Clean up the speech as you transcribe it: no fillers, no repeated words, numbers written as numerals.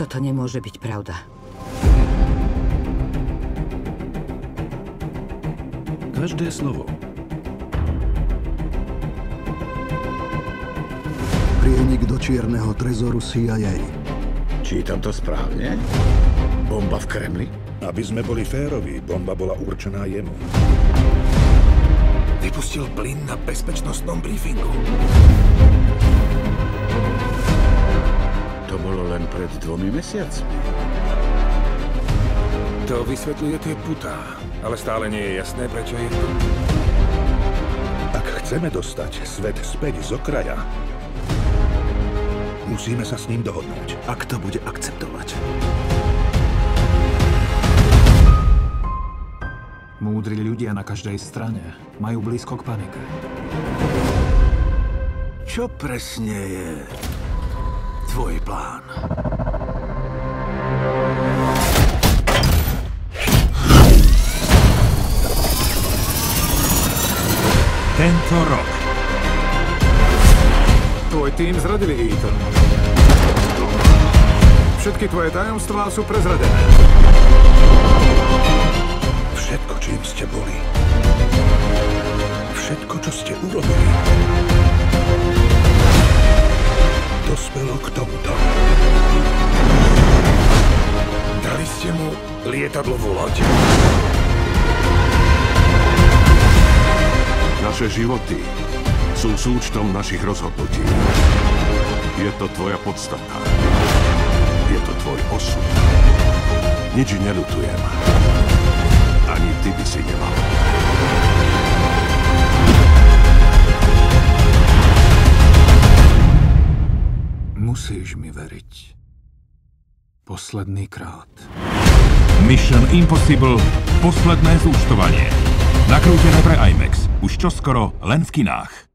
Toto nemôže byť pravda. Každé slovo. Prienik do čierneho trezoru CIA. Čítam to správne? Bomba v Kremli? Aby sme boli féroví, bomba bola určená jemu. Vypustil plyn na bezpečnostnom briefingu. To bolo len pred 2 mesiacmi. To vysvetľuje tie putá, ale stále nie je jasné, prečo je tu. Ak chceme dostať svet späť z okraja, musíme sa s ním dohodnúť. Ak to bude akceptovať. Múdri ľudia na každej strane majú blízko k panike. Čo presne je tvoj plán? Tento rok. Tvoj tým zradili, Ethan. Všetky tvoje tajomstvá sú prezradené. Všetko, čím ste boli. Všetko, čo ste urobili. Dospelo k tomuto. Dali ste mu lietadlovú loď. Naše životy sú súčtom našich rozhodnutí. Je to tvoja podstata. Je to tvoj osud. Nič neľutujem. Ani ty by si nemal. Musíš mi veriť. Posledný krát. Mission Impossible. Posledné zúčtovanie. Nakrútené pre IMAX. Už čoskoro len v kinách.